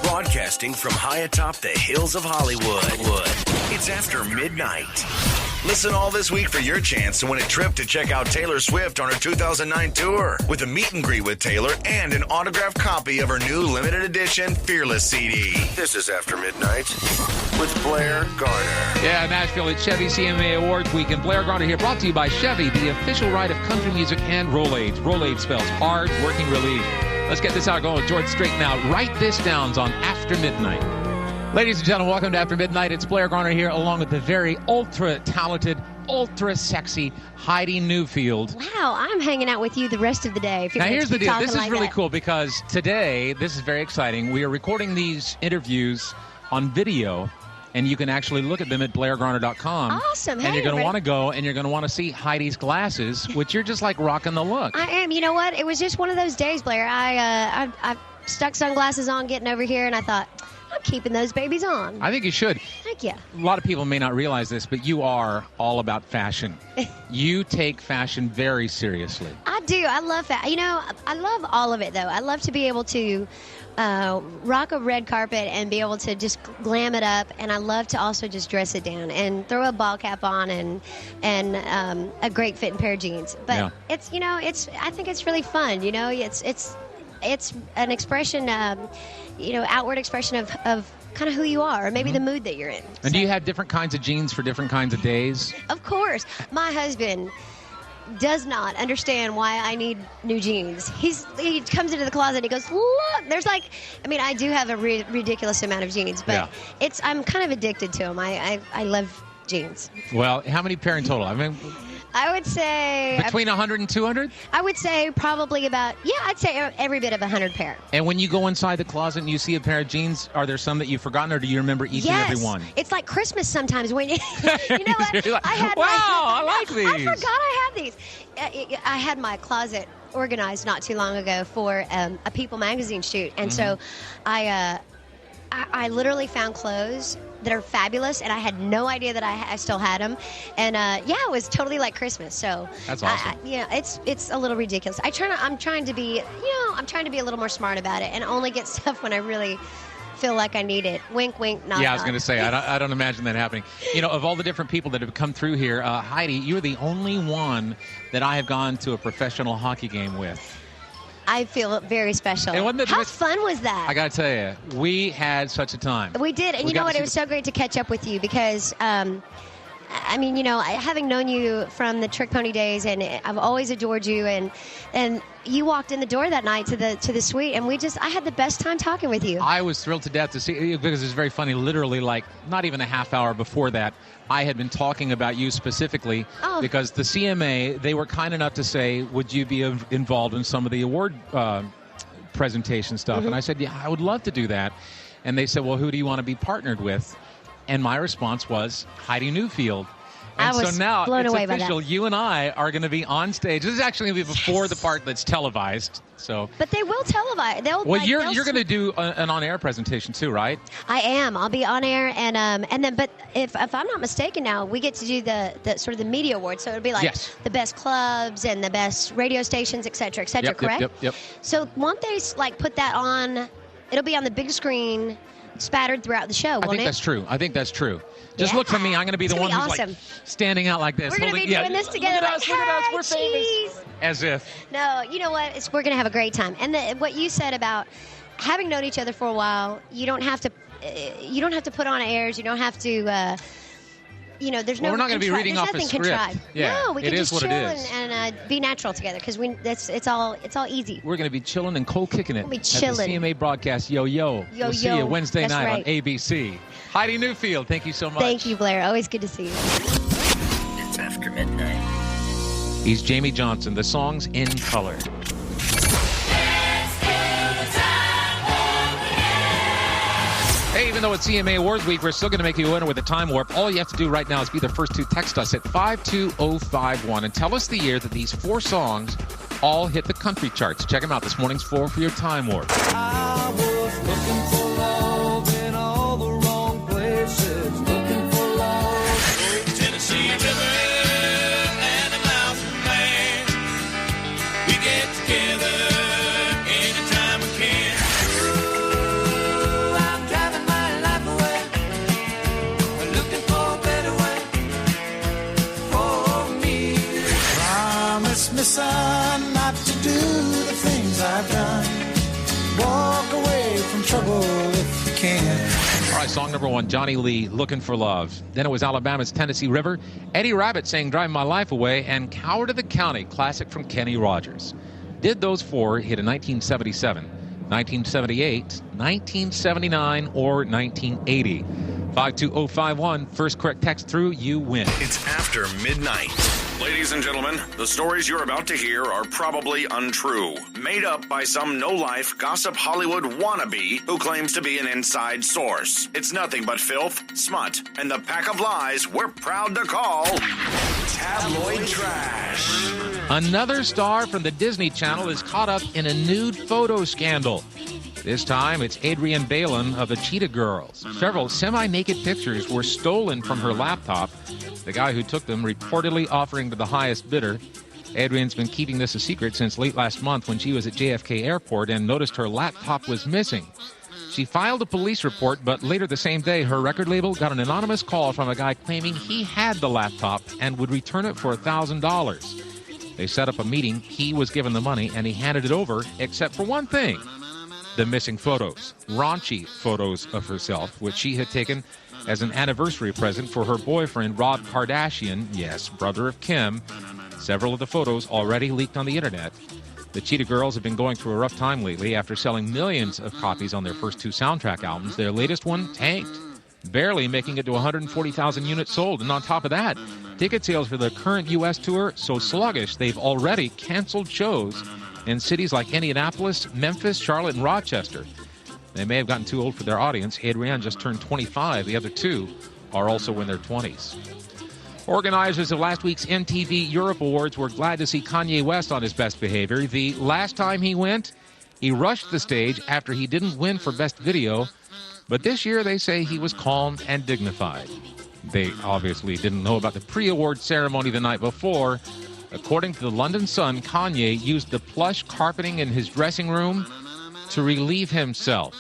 Broadcasting from high atop the hills of Hollywood. It's After Midnight. Listen all this week for your chance to win a trip to check out Taylor Swift on her 2009 tour with a meet and greet with Taylor and an autographed copy of her new limited edition Fearless CD. This is After Midnight with Blair Garner. Yeah, Nashville, it's Chevy CMA Awards Week, and Blair Garner here, brought to you by Chevy, the official ride of country music and Rolaids. Rolaids spells hard working relief. Let's get this out going. George, straighten out. Write this down on After Midnight. Ladies and gentlemen, welcome to After Midnight. It's Blair Garner here, along with the very ultra-talented, ultra-sexy Heidi Newfield. Wow, I'm hanging out with you the rest of the day. Now, here's the deal. This is really cool because today, this is very exciting. We are recording these interviews on video, and you can actually look at them at blairgarner.com. Awesome. And you're going to want to go, and you're going to want to see Heidi's glasses, which you're just like rocking the look. I am. You know what? It was just one of those days, Blair. I stuck sunglasses on getting over here, and I thought, I'm keeping those babies on. I think you should. Thank you. A lot of people may not realize this, but you are all about fashion. You take fashion very seriously. I do. I love fashion. You know, I love all of it, though. I love to be able to rock a red carpet and be able to just glam it up, and I love to also just dress it down and throw a ball cap on and a great fitting pair of jeans. But it's, you know, I think it's really fun. You know, it's an expression, you know, outward expression of kind of who you are, or maybe the mood that you're in. And do you have different kinds of jeans for different kinds of days? Of course. My husband does not understand why I need new jeans. He comes into the closet and he goes, look, there's like, I mean, I do have a ridiculous amount of jeans, but I'm kind of addicted to them. I love jeans. Well, how many pair in total? I mean, I would say between 100 and 200? I would say probably about, I'd say every bit of 100 pair. And when you go inside the closet and you see a pair of jeans, are there some that you've forgotten, or do you remember each and every one? It's like Christmas sometimes when you know what? Like, I like these. I forgot I had these. I had my closet organized not too long ago for a People magazine shoot, and so I literally found clothes that are fabulous, and I had no idea that I still had them. And it was totally like Christmas. So that's awesome. It's a little ridiculous. I'm trying to be a little more smart about it, and only get stuff when I really feel like I need it. Wink, wink, nod. Yeah, I was going to say, I don't imagine that happening. You know, of all the different people that have come through here, Heidi, you're the only one that I have gone to a professional hockey game with. I feel very special. How fun was that? I got to tell you, we had such a time. We did. And you know what? It was so great to catch up with you because, I mean, you know, having known you from the Trick Pony days, and I've always adored you, and you walked in the door that night to the suite, and I had the best time talking with you. I was thrilled to death to see you because it's very funny. Literally, like, not even a half hour before that, I had been talking about you specifically because the CMA, they were kind enough to say, would you be involved in some of the award presentation stuff? And I said, yeah, I would love to do that. And they said, well, who do you want to be partnered with? And my response was Heidi Newfield. And I was so now blown it's away official. by that. You and I are going to be on stage. This is actually going to be before the part that's televised. So, but they will televise. You're going to do an on-air presentation too, right? I am. I'll be on air, and then. But if I'm not mistaken, now we get to do the sort of the media awards. So it'll be like the best clubs and the best radio stations, et cetera, correct? Yep. So won't they like put that on? It'll be on the big screen, spattered throughout the show, won't it? I think that's true. Just look for me. I'm going to be the one who's like standing out like this. We're going to be doing this together. Look at us. We're famous. As if. No, you know what? We're going to have a great time. And what you said about having known each other for a while, you don't have to put on airs. You don't have to. There's no. We're not going to be reading off a script. Contrived. Yeah, no, we can just chill and be natural together because it's all easy. We're going to be chilling and cold kicking it. We'll be chilling. At the CMA broadcast. Yo. We'll see you Wednesday night on ABC. Heidi Newfield, thank you so much. Thank you, Blair. Always good to see you. It's After Midnight. He's Jamie Johnson. The song's In Color. Hey, even though it's CMA Awards Week, we're still going to make you a winner with a time warp. All you have to do right now is be the first to text us at 52051 and tell us the year that these 4 songs all hit the country charts. Check them out. This morning's 4 for your time warp. I was looking for love in all the wrong places. Looking for love. Tennessee River and a mountain man. We get together anytime we can. High, song number 1, Johnny Lee, Looking for Love. Then it was Alabama's Tennessee River, Eddie Rabbitt sang Driving My Life Away, and Coward of the County, classic from Kenny Rogers. Did those 4 hit in 1977, 1978, 1979, or 1980? 52051, first correct text through, you win. It's After Midnight. Ladies and gentlemen, the stories you're about to hear are probably untrue. Made up by some no-life gossip Hollywood wannabe who claims to be an inside source. It's nothing but filth, smut, and the pack of lies we're proud to call tabloid trash. Another star from the Disney Channel is caught up in a nude photo scandal. This time, it's Adrienne Bailon of the Cheetah Girls. Several semi-naked pictures were stolen from her laptop, the guy who took them reportedly offering to the highest bidder. Adrienne's been keeping this a secret since late last month when she was at JFK Airport and noticed her laptop was missing. She filed a police report, but later the same day, her record label got an anonymous call from a guy claiming he had the laptop and would return it for $1,000. They set up a meeting, he was given the money, and he handed it over, except for one thing: the missing photos, raunchy photos of herself, which she had taken as an anniversary present for her boyfriend, Rob Kardashian, yes, brother of Kim. Several of the photos already leaked on the internet. The Cheetah Girls have been going through a rough time lately after selling millions of copies on their first 2 soundtrack albums. Their latest one tanked, barely making it to 140,000 units sold. And on top of that, ticket sales for the current U.S. tour so sluggish they've already canceled shows in cities like Indianapolis, Memphis, Charlotte, and Rochester. They may have gotten too old for their audience. Adrienne just turned 25. The other 2 are also in their 20s. Organizers of last week's MTV Europe Awards were glad to see Kanye West on his best behavior. The last time he went, he rushed the stage after he didn't win for Best Video. But this year, they say he was calm and dignified. They obviously didn't know about the pre-award ceremony the night before. According to the London Sun, Kanye used the plush carpeting in his dressing room to relieve himself.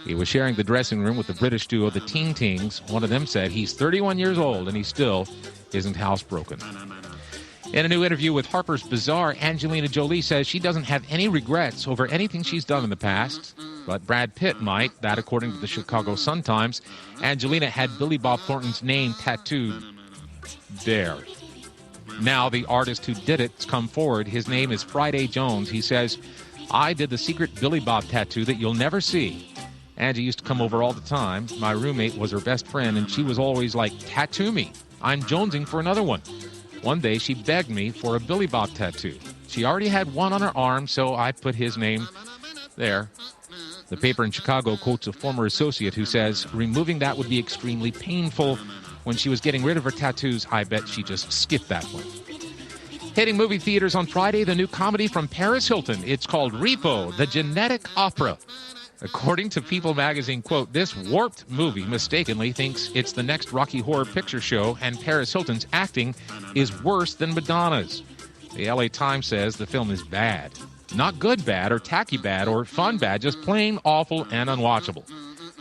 He was sharing the dressing room with the British duo the Ting Tings. One of them said he's 31 years old and he still isn't housebroken. In a new interview with Harper's Bazaar, Angelina Jolie says she doesn't have any regrets over anything she's done in the past, but Brad Pitt might. That, according to the Chicago Sun-Times. Angelina had Billy Bob Thornton's name tattooed there. Now the artist who did it's come forward. His name is Friday Jones. He says, "I did the secret Billy Bob tattoo that you'll never see. Angie used to come over all the time. My roommate was her best friend, and she was always like, 'Tattoo me. I'm jonesing for another one.' One day, she begged me for a Billy Bob tattoo. She already had one on her arm, so I put his name there." The paper in Chicago quotes a former associate who says, "Removing that would be extremely painful. When she was getting rid of her tattoos, I bet she just skipped that one." Hitting movie theaters on Friday, the new comedy from Paris Hilton. It's called Repo, the Genetic Opera. According to People magazine, quote, "This warped movie mistakenly thinks it's the next Rocky Horror Picture Show, and Paris Hilton's acting is worse than Madonna's." The LA Times says the film is bad. Not good bad or tacky bad or fun bad, just plain awful and unwatchable.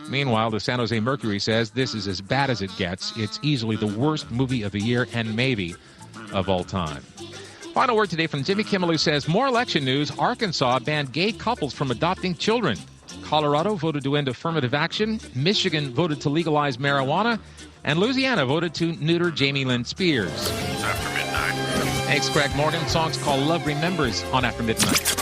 Meanwhile, the San Jose Mercury says this is as bad as it gets. It's easily the worst movie of the year and maybe of all time. Final word today from Jimmy Kimmel, who says, more election news. Arkansas banned gay couples from adopting children. Colorado voted to end affirmative action. Michigan voted to legalize marijuana. And Louisiana voted to neuter Jamie Lynn Spears. After Midnight. Thanks, Craig Morgan. Song's called Love Remembers on After Midnight.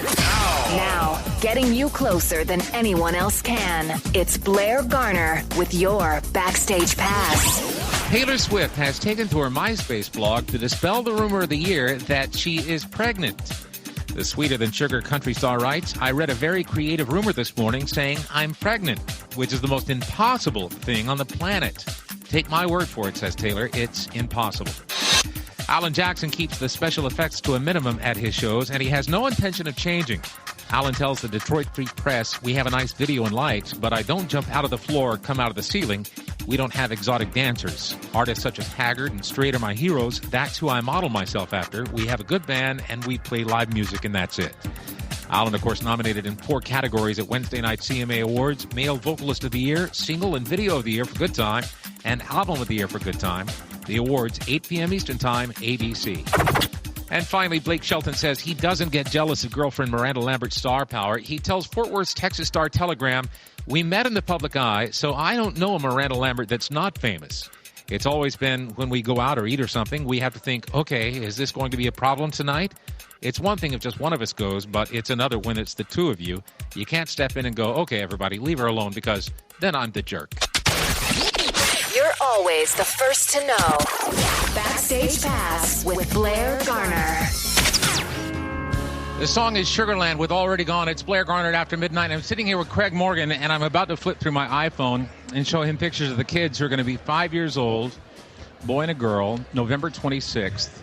Now, getting you closer than anyone else can. It's Blair Garner with your Backstage Pass. Taylor Swift has taken to her MySpace blog to dispel the rumor of the year that she is pregnant. The Sweeter Than Sugar country star writes, "I read a very creative rumor this morning saying I'm pregnant, which is the most impossible thing on the planet. Take my word for it," says Taylor, "it's impossible." Alan Jackson keeps the special effects to a minimum at his shows, and he has no intention of changing. Alan tells the Detroit Free Press, "We have a nice video and lights, but I don't jump out of the floor or come out of the ceiling. We don't have exotic dancers. Artists such as Haggard and Strait are my heroes. That's who I model myself after. We have a good band, and we play live music, and that's it." Alan, of course, nominated in 4 categories at Wednesday night CMA Awards: Male Vocalist of the Year, Single and Video of the Year for Good Time, and Album of the Year for Good Time. The awards, 8 p.m. Eastern Time, ABC. And finally, Blake Shelton says he doesn't get jealous of girlfriend Miranda Lambert's star power. He tells Fort Worth's Texas Star-Telegram, "We met in the public eye, so I don't know a Miranda Lambert that's not famous. It's always been when we go out or eat or something, we have to think, okay, is this going to be a problem tonight? It's one thing if just one of us goes, but it's another when it's the two of you. You can't step in and go, okay, everybody, leave her alone, because then I'm the jerk." You're always the first to know. Backstage Pass with Blair Garner. The song is Sugarland with Already Gone. It's Blair Garner at After Midnight. I'm sitting here with Craig Morgan, and I'm about to flip through my iPhone and show him pictures of the kids who are going to be 5 years old, boy and a girl, November 26th.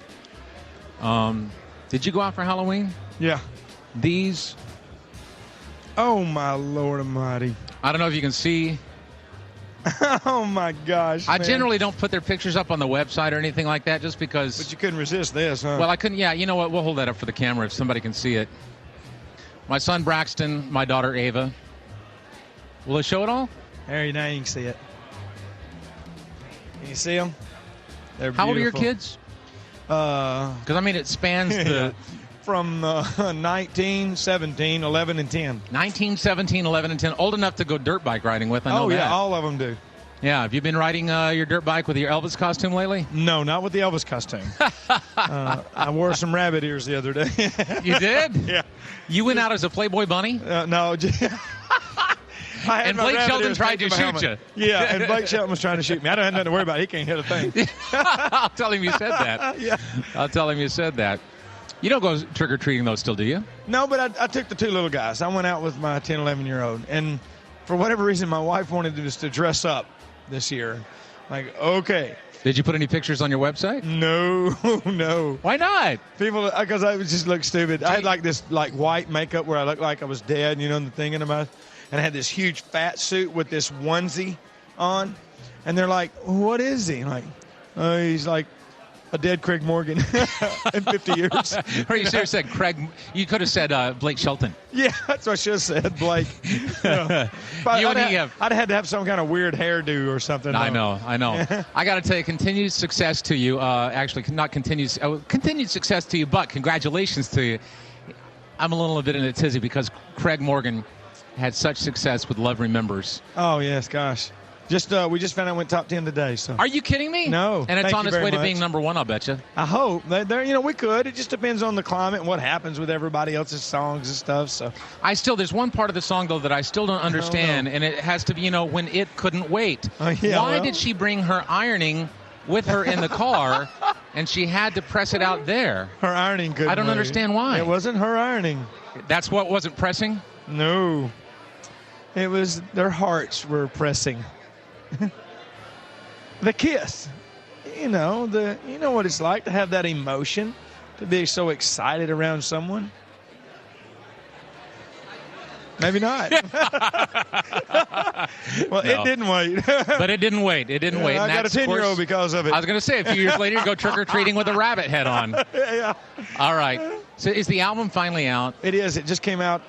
Did you go out for Halloween? Yeah. These? Oh, my Lord almighty. I don't know if you can see. Oh, my gosh, I generally don't put their pictures up on the website or anything like that just because. But you couldn't resist this, huh? Well, I couldn't. Yeah, you know what? We'll hold that up for the camera if somebody can see it. My son Braxton, my daughter Ava. Will it show it all? Harry, now you can see it. Can you see them? They're How beautiful. old are your kids? Because, I mean, it spans the... From 19, 17, 11, and 10. 19, 17, 11, and 10. Old enough to go dirt bike riding with, I know that. Oh, yeah, all of them do. Yeah, have you been riding your dirt bike with your Elvis costume lately? No, not with the Elvis costume. I wore some rabbit ears the other day. You did? Yeah. You went out as a Playboy bunny? No. And Blake Shelton tried to shoot you. Yeah, and Blake Shelton was trying to shoot me. I don't have nothing to worry about. He can't hit a thing. I'll tell him you said that. Yeah. I'll tell him you said that. You don't go trick-or-treating, though, still, do you? No, but I took the two little guys. I went out with my 10, 11-year-old. And for whatever reason, my wife wanted us to dress up this year. Like, okay. Did you put any pictures on your website? No. Why not? People, because I just looked stupid. I had like this like white makeup where I looked like I was dead, you know, the thing in my mouth. And I had this huge fat suit with this onesie on. And they're like, what is he? I'm like, oh, he's like a dead Craig Morgan in 50 years. Or you should have said Craig. You could have said Blake Shelton. Yeah, that's what I should have said, Blake. I'd had to have some kind of weird hairdo or something. I know. I got to tell you, continued success to you. Actually, not continued success to you, but congratulations to you. I'm a little bit in a tizzy because Craig Morgan had such success with Love Remembers. Oh, yes, gosh. We just found out it went top 10 today. So. Are you kidding me? No. And it's on its way to being number one, I'll bet you. I hope. We could. It just depends on the climate and what happens with everybody else's songs and stuff. So there's one part of the song, though, that I still don't understand, and it has to be, when it couldn't wait. Why did she bring her ironing with her in the car, and she had to press it out there? Her ironing couldn't I don't understand why. It wasn't her ironing. That's what wasn't pressing? No. It was their hearts were pressing. The kiss, you know what it's like to have that emotion, to be so excited around someone. Maybe not. Well, no. It didn't wait. But it didn't wait. I got a 10-year-old because of it. I was going to say, a few years later, you go trick-or-treating with a rabbit head on. Yeah. All right. So is the album finally out? It is. It just came out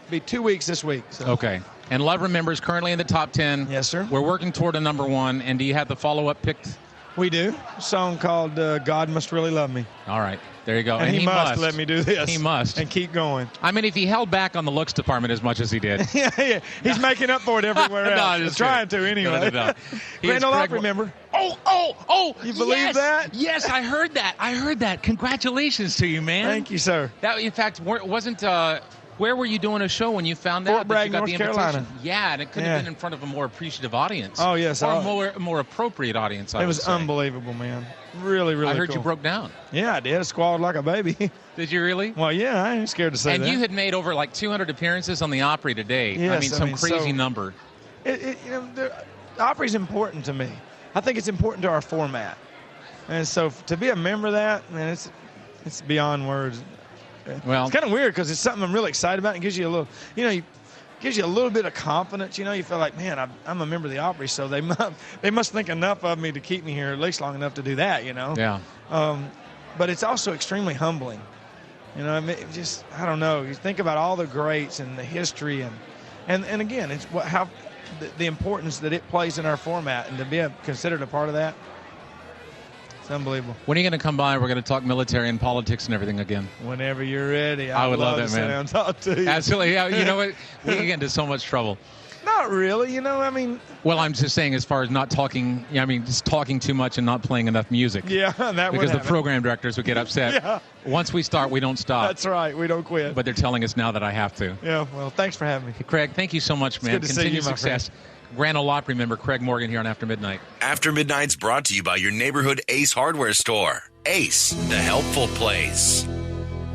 be 2 weeks this week. So. Okay. And Love Remembers currently in the top 10. Yes, sir. We're working toward a number one. And do you have the follow-up picked? We do. A song called God Must Really Love Me. All right. There you go. And he must let me do this. He must. And keep going. I mean, if he held back on the looks department as much as he did. Yeah. He's making up for it everywhere else. No, trying to anyway. No. Grand Ole Opry, remember? Oh. You believe that? Yes, I heard that. Congratulations to you, man. Thank you, sir. That, in fact, wasn't... where were you doing a show when you found out that you got the invitation? Carolina. Yeah, and it could have been in front of a more appreciative audience. Oh, yes. Or a more appropriate audience, It was unbelievable, man. Really, really I heard cool. you broke down. Yeah, I did. I squalled like a baby. Did you really? Well, yeah, I ain't scared to say that. And you had made over 200 appearances on the Opry today. Yes, some crazy number. The Opry's important to me. I think it's important to our format. And so to be a member of that, man, it's beyond words. Well, it's kind of weird because it's something I'm really excited about and gives you a little, gives you a little bit of confidence. You feel like, man, I'm a member of the Opry, so they must think enough of me to keep me here at least long enough to do that. Yeah. But it's also extremely humbling. I mean, I don't know. You think about all the greats and the history and again, it's how the importance that it plays in our format, and to be considered a part of that. It's unbelievable. When are you going to come by? We're going to talk military and politics and everything again. Whenever you're ready. I would love that, man. I'll talk to you. Absolutely. Yeah, you know what? We get into so much trouble. Not really. I mean. Well, I'm just saying as far as not talking, just talking too much and not playing enough music. Yeah, that would because the program directors would get upset. Yeah. Once we start, we don't stop. That's right. We don't quit. But they're telling us now that I have to. Yeah, well, thanks for having me. Hey, Craig, thank you so much, man. It's good to see you, my success. friend. Grand Ole Opry member Craig Morgan here on After Midnight. After Midnight's brought to you by your neighborhood Ace Hardware Store. Ace, the helpful place.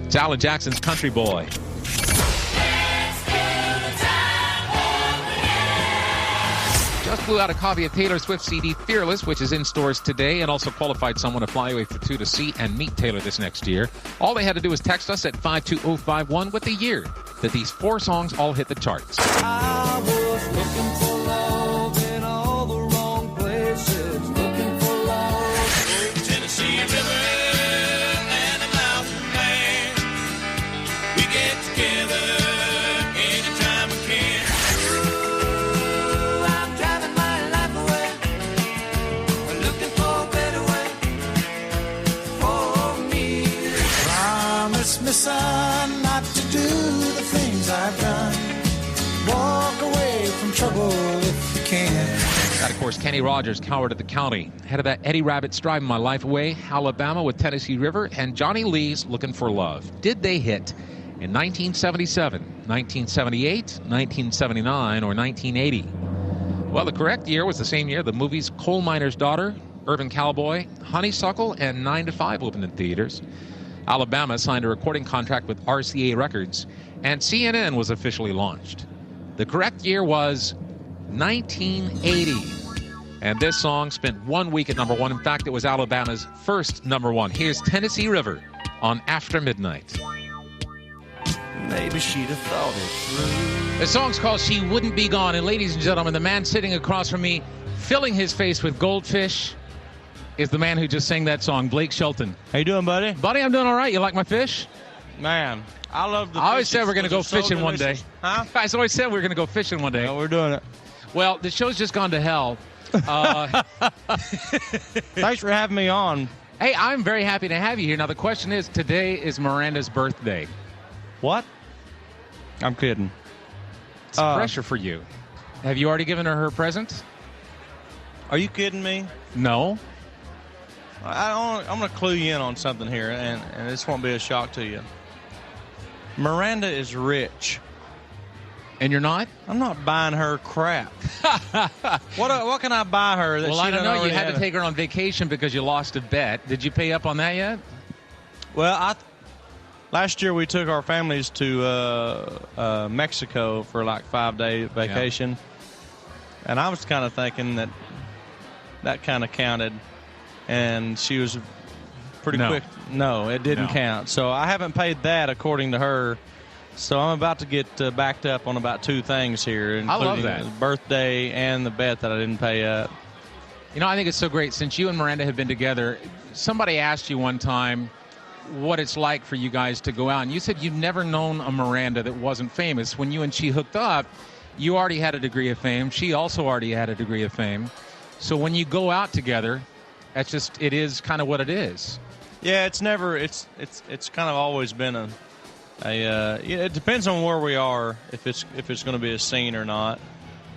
It's Alan Jackson's Country Boy. Just blew out a copy of Taylor Swift's CD Fearless, which is in stores today, and also qualified someone to fly away for two to see and meet Taylor this next year. All they had to do was text us at 52051 with the year that these 4 songs all hit the charts. I was looking for love in all the wrong places, looking for love. Tennessee River and a mountain man, we get together anytime we can. Ooh, I'm driving my life away, looking for a better way for me. Promise me, son, not to do the things I've done. Walk away from trouble if you can. That, of course, Kenny Rogers, Coward of the County. Head of that, Eddie Rabbitt's Driving My Life Away, Alabama with Tennessee River, and Johnny Lee's Looking for Love. Did they hit in 1977, 1978, 1979, or 1980? Well, the correct year was the same year the movies Coal Miner's Daughter, Urban Cowboy, Honeysuckle, and 9 to 5 opened in theaters. Alabama signed a recording contract with RCA Records, and CNN was officially launched. The correct year was 1980. And this song spent 1 week at number 1. In fact, it was Alabama's first number 1. Here's Tennessee River on After Midnight. Maybe she'd have thought it through. The song's called She Wouldn't Be Gone. And ladies and gentlemen, the man sitting across from me, filling his face with goldfish, is the man who just sang that song, Blake Shelton. How you doing, buddy? Buddy, I'm doing all right. You like my fish? Man, I love the fish. I always said we're going to go fishing one day. Huh? I always said we were going to go fishing one day. No, we're doing it. Well, the show's just gone to hell. Thanks for having me on. Hey, I'm very happy to have you here. Now, the question is, today is Miranda's birthday. What? I'm kidding. It's pressure for you. Have you already given her present? Are you kidding me? No. I'm going to clue you in on something here, and this won't be a shock to you. Miranda is rich. And you're not? I'm not buying her crap. What can I buy her? That well, she I don't know. You had to a... take her on vacation because you lost a bet. Did you pay up on that yet? Well, last year we took our families to Mexico for like 5-day vacation. Yeah. And I was kind of thinking that kind of counted. And she was pretty quick. No, it didn't count. So I haven't paid that according to her. So I'm about to get backed up on about 2 things here, including the birthday and the bet that I didn't pay up. You know, I think it's so great. Since you and Miranda have been together, somebody asked you one time what it's like for you guys to go out. And you said you've never known a Miranda that wasn't famous. When you and she hooked up, you already had a degree of fame. She also already had a degree of fame. So when you go out together, it is kind of what it is. Yeah, it's kind of always been it depends on where we are, if it's going to be a scene or not.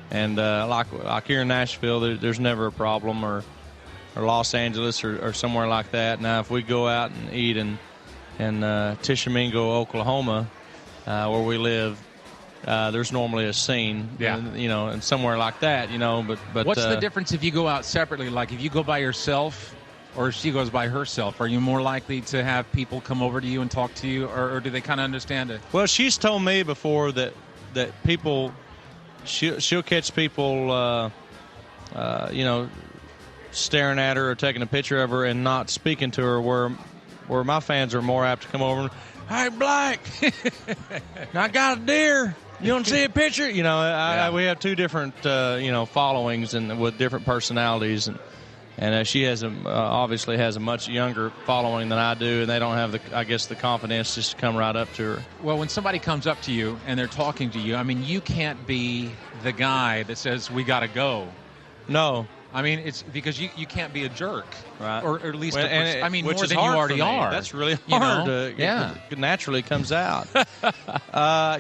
And like here in Nashville, there's never a problem, or Los Angeles or somewhere like that. Now, if we go out and eat in Tishomingo, Oklahoma, where we live, there's normally a scene, and somewhere like that, But what's the difference if you go out separately? Like if you go by yourself, or if she goes by herself, are you more likely to have people come over to you and talk to you, or do they kind of understand it? Well, she's told me before that people, she'll catch people, staring at her or taking a picture of her and not speaking to her, where my fans are more apt to come over and, hey, Blake, I got a deer. You want to see a picture? We have 2 different, followings and with different personalities, and she has obviously has a much younger following than I do, and they don't have the confidence just to come right up to her. Well, when somebody comes up to you and they're talking to you, I mean, you can't be the guy that says we got to go. No. I mean, it's because you can't be a jerk, right? Or at least, more than you already are. That's really hard. It naturally comes out.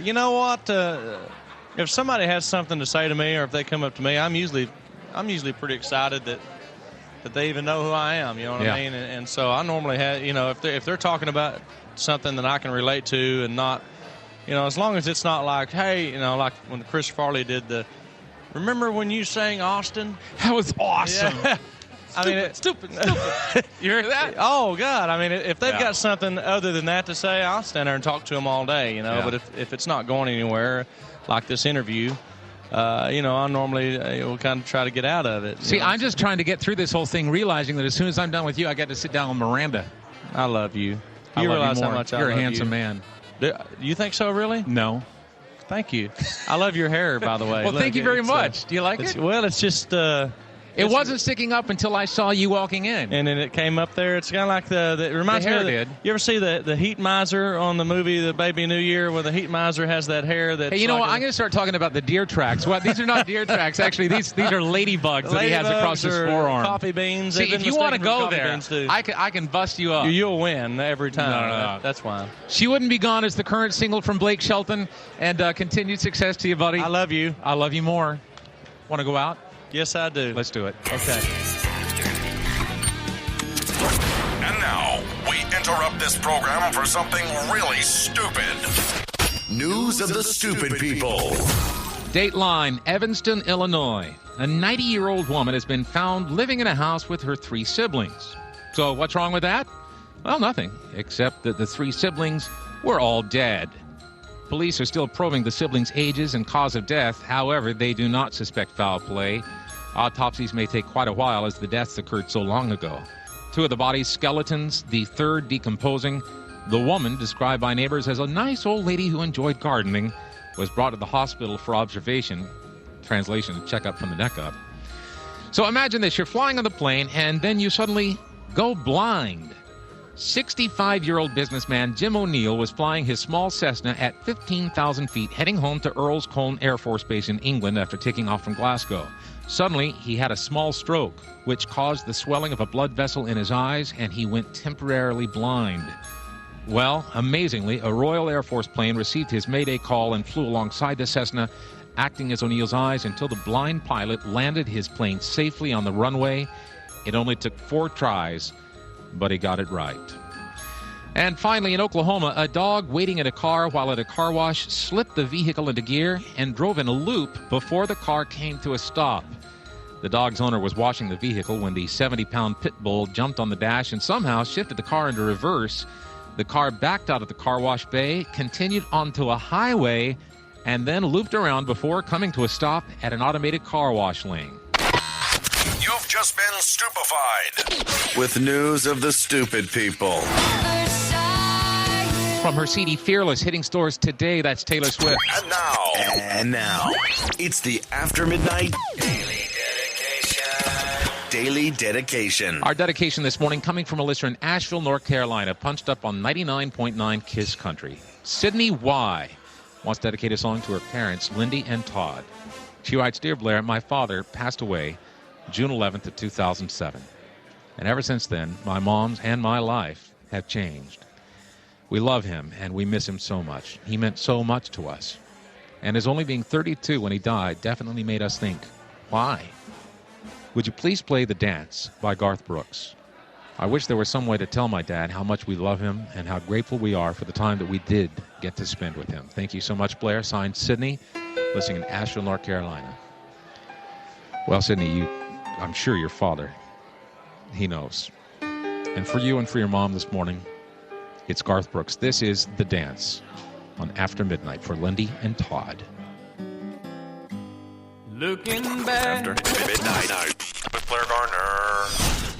You know what? If somebody has something to say to me, or if they come up to me, I'm usually pretty excited that they even know who I am. You know what I mean? And so I normally have, if they're talking about something that I can relate to, and not, as long as it's not like, hey, like when Chris Farley did remember when you sang Austin? That was awesome. Yeah. Stupid. You heard that? Oh, God. I mean, if they've got something other than that to say, I'll stand there and talk to them all day, But if it's not going anywhere, like this interview, I normally will kind of try to get out of it. See, I'm just trying to get through this whole thing, realizing that as soon as I'm done with you, I get to sit down with Miranda. I love you. You realize how much I love you. You're a handsome man. You think so, really? No. Thank you. I love your hair, by the way. Well, thank you very much. Do you like it? Well, it's just... it wasn't sticking up until I saw you walking in. And then it came up there. It's kind of like it reminds me of you ever see the Heat Miser on the movie The Baby New Year, where the Heat Miser has that hair that's... Hey, you know what? I'm going to start talking about the deer tracks. Well, these are not deer tracks. Actually, these are ladybugs that he has across his forearm. Coffee beans. See, if you want to go there, I can bust you up. You'll win every time. No. That's fine. She Wouldn't Be Gone is the current single from Blake Shelton, and continued success to you, buddy. I love you. I love you more. Want to go out? Yes, I do. Let's do it. Okay. And now, we interrupt this program for something really stupid. News of the stupid people. Dateline, Evanston, Illinois. A 90-year-old woman has been found living in a house with her 3 siblings. So what's wrong with that? Well, nothing, except that the 3 siblings were all dead. Police are still probing the siblings' ages and cause of death. However, they do not suspect foul play. Autopsies may take quite a while as the deaths occurred so long ago. 2 of the bodies skeletons, the 3rd decomposing. The woman, described by neighbors as a nice old lady who enjoyed gardening, was brought to the hospital for observation. Translation, checkup from the neck up. So imagine this. You're flying on the plane, and then you suddenly go blind. 65-year-old businessman Jim O'Neill was flying his small Cessna at 15,000 feet, heading home to Earl's Colne Air Force Base in England after taking off from Glasgow. Suddenly, he had a small stroke, which caused the swelling of a blood vessel in his eyes, and he went temporarily blind. Well, amazingly, a Royal Air Force plane received his Mayday call and flew alongside the Cessna, acting as O'Neill's eyes until the blind pilot landed his plane safely on the runway. It only took 4 tries, but he got it right. And finally, in Oklahoma, a dog waiting in a car while at a car wash slipped the vehicle into gear and drove in a loop before the car came to a stop. The dog's owner was washing the vehicle when the 70-pound pit bull jumped on the dash and somehow shifted the car into reverse. The car backed out of the car wash bay, continued onto a highway, and then looped around before coming to a stop at an automated car wash lane. You've just been stupefied with news of the stupid people. From her CD Fearless hitting stores today, that's Taylor Swift. And now, it's the After Midnight Daily Dedication. Our dedication this morning coming from a listener in Asheville, North Carolina, punched up on 99.9 KISS Country. Sydney Y wants to dedicate a song to her parents, Lindy and Todd. She writes, Dear Blair, my father passed away June 11th of 2007. And ever since then, my mom's and my life have changed. We love him, and we miss him so much. He meant so much to us. And his only being 32 when he died definitely made us think, why? Would you please play The Dance by Garth Brooks? I wish there was some way to tell my dad how much we love him and how grateful we are for the time that we did get to spend with him. Thank you so much, Blair. Signed, Sydney, listening in Asheville, North Carolina. Well, Sydney, I'm sure your father, he knows. And for you and for your mom this morning, it's Garth Brooks. This is The Dance on After Midnight for Lindy and Todd. Looking back After Midnight with Blair Garner.